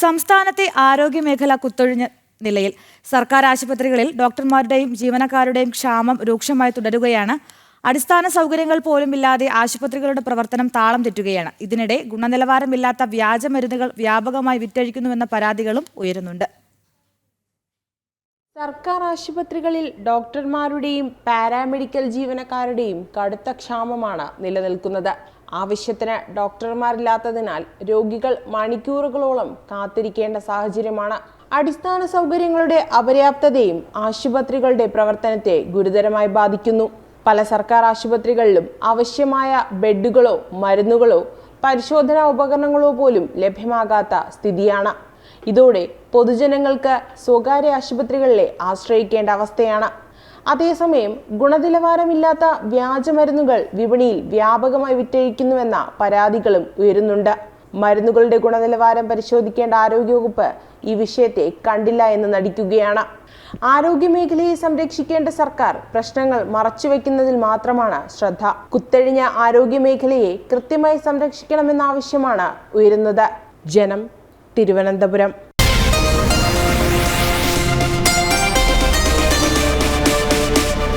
സംസ്ഥാനത്തെ ആരോഗ്യമേഖല കുത്തൊഴിഞ്ഞ നിലയിൽ സർക്കാർ ആശുപത്രികളിൽ ഡോക്ടർമാരുടെയും ജീവനക്കാരുടെയും ക്ഷാമം രൂക്ഷമായി തുടരുകയാണ്. അടിസ്ഥാന സൗകര്യങ്ങൾ പോലുമില്ലാതെ ആശുപത്രികളുടെ പ്രവർത്തനം താളം തെറ്റുകയാണ്. ഇതിനിടെ ഗുണനിലവാരമില്ലാത്ത വ്യാജമരുന്നുകൾ വ്യാപകമായി വിറ്റഴിക്കുന്നുവെന്ന പരാതികളും ഉയരുന്നുണ്ട്. സർക്കാർ ആശുപത്രികളിൽ ഡോക്ടർമാരുടെയും പാരാമെഡിക്കൽ ജീവനക്കാരുടെയും കടുത്ത ക്ഷാമമാണ് നിലനിൽക്കുന്നത്. ആവശ്യത്തിന് ഡോക്ടർമാരില്ലാത്തതിനാൽ രോഗികൾ മണിക്കൂറുകളോളം കാത്തിരിക്കേണ്ട സാഹചര്യമാണ്. അടിസ്ഥാന സൗകര്യങ്ങളുടെ അപര്യാപ്തതയും ആശുപത്രികളുടെ പ്രവർത്തനത്തെ ഗുരുതരമായി ബാധിക്കുന്നു. പല സർക്കാർ ആശുപത്രികളിലും ആവശ്യമായ ബെഡുകളോ മരുന്നുകളോ പരിശോധനാ ഉപകരണങ്ങളോ പോലും ലഭ്യമാകാത്ത സ്ഥിതിയാണ്. ഇതോടെ പൊതുജനങ്ങൾക്ക് സ്വകാര്യ ആശുപത്രികളെ ആശ്രയിക്കേണ്ട അവസ്ഥയാണ്. അതേസമയം ഗുണനിലവാരമില്ലാത്ത വ്യാജമരുന്നുകൾ വിപണിയിൽ വ്യാപകമായി വിറ്റഴിക്കുന്നുവെന്ന പരാതികളും ഉയരുന്നുണ്ട്. മരുന്നുകളുടെ ഗുണനിലവാരം പരിശോധിക്കേണ്ട ആരോഗ്യവകുപ്പ് ഈ വിഷയത്തെ കണ്ടില്ല എന്ന് നടിക്കുകയാണ്. ആരോഗ്യമേഖലയെ സംരക്ഷിക്കേണ്ട സർക്കാർ പ്രശ്നങ്ങൾ മറച്ചുവെക്കുന്നതിൽ മാത്രമാണ് ശ്രദ്ധ. കുത്തഴിഞ്ഞ ആരോഗ്യമേഖലയെ കൃത്യമായി സംരക്ഷിക്കണമെന്ന ആവശ്യമാണ് ഉയരുന്നത്. ജനം, തിരുവനന്തപുരം.